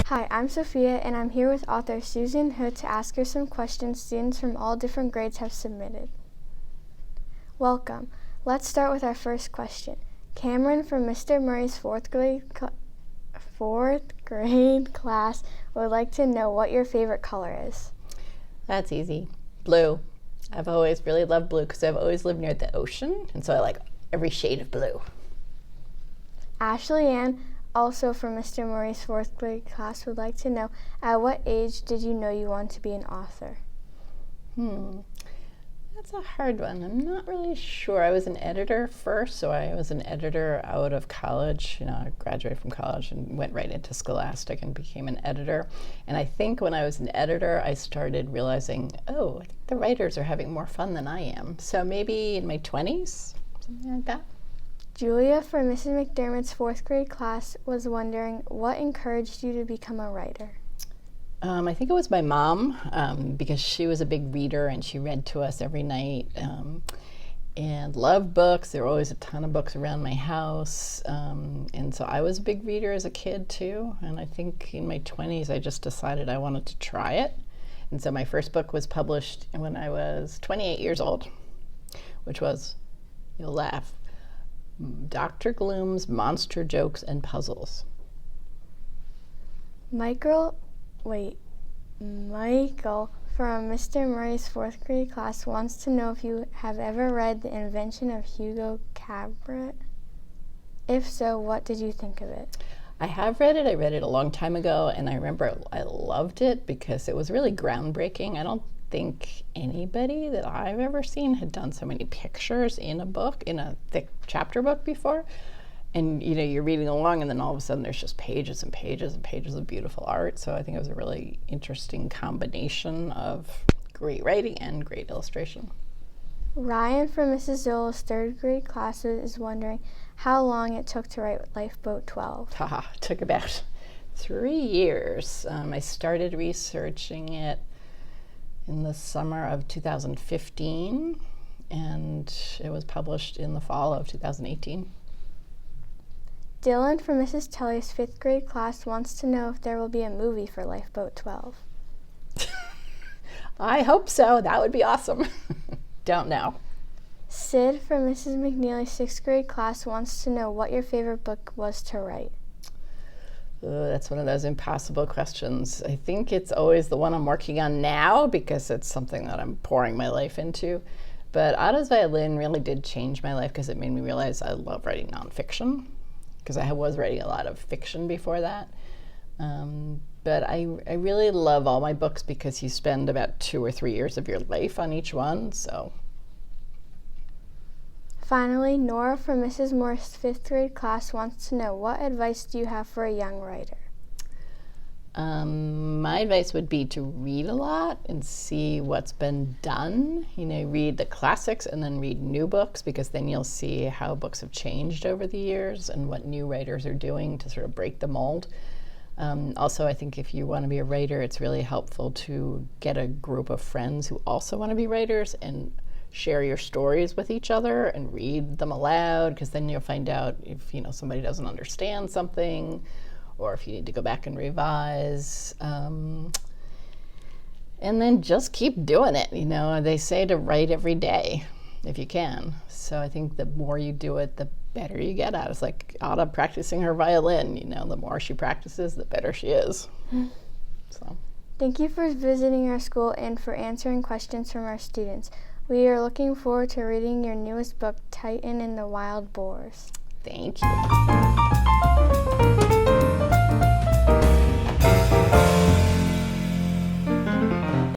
Hi, I'm Sophia, and I'm here with author Susan Hood to ask her some questions students from all different grades have submitted. Welcome. Let's start with our first question. Cameron from Mr. Murray's fourth grade class would like to know what your favorite color is. That's easy. Blue. I've always really loved blue because I've always lived near the ocean, and so I like every shade of blue. Ashley Ann, also from Mr. Murray's fourth grade class, would like to know, at what age did you know you wanted to be an author? That's a hard one. I'm not really sure. I was an editor first, so I was an editor out of college. I graduated from college and went right into Scholastic and became an editor. And I think when I was an editor, I started realizing, I think the writers are having more fun than I am. So maybe in my 20s, something like that. Julia from Mrs. McDermott's fourth grade class was wondering, what encouraged you to become a writer? I think it was my mom, because she was a big reader and she read to us every night and loved books. There were always a ton of books around my house. And so I was a big reader as a kid too. And I think in my 20s, I just decided I wanted to try it. And so my first book was published when I was 28 years old, which was, you'll laugh, Dr. Gloom's Monster Jokes and Puzzles. Michael from Mr. Murray's fourth grade class wants to know if you have ever read The Invention of Hugo Cabret. If so, what did you think of it? I have read it. I read it a long time ago, and I remember I loved it because it was really groundbreaking. I don't think anybody that I've ever seen had done so many pictures in a book, in a thick chapter book before. And you're reading along and then all of a sudden there's just pages and pages and pages of beautiful art. So I think it was a really interesting combination of great writing and great illustration. Ryan from Mrs. Zola's third grade class is wondering how long it took to write Lifeboat 12. It took about 3 years. I started researching it in the summer of 2015, and it was published in the fall of 2018. Dylan from Mrs. Tully's fifth grade class wants to know if there will be a movie for Lifeboat 12. I hope so. That would be awesome. Don't know. Sid from Mrs. McNeely's sixth grade class wants to know what your favorite book was to write. That's one of those impossible questions. I think it's always the one I'm working on now because it's something that I'm pouring my life into. But Otto's Violin really did change my life because it made me realize I love writing nonfiction, because I was writing a lot of fiction before that. But I really love all my books because you spend about 2 or 3 years of your life on each one. So. Finally, Nora from Mrs. Moore's fifth grade class wants to know, what advice do you have for a young writer? My advice would be to read a lot and see what's been done. Read the classics and then read new books, because then you'll see how books have changed over the years and what new writers are doing to sort of break the mold. Also, I think if you want to be a writer, it's really helpful to get a group of friends who also want to be writers and share your stories with each other and read them aloud, because then you'll find out if somebody doesn't understand something or if you need to go back and revise. And then just keep doing it. They say to write every day if you can. So I think the more you do it, the better you get at it. It's like Ada practicing her violin. The more she practices, the better she is. So. Thank you for visiting our school and for answering questions from our students. We are looking forward to reading your newest book, Titan and the Wild Boars. Thank you.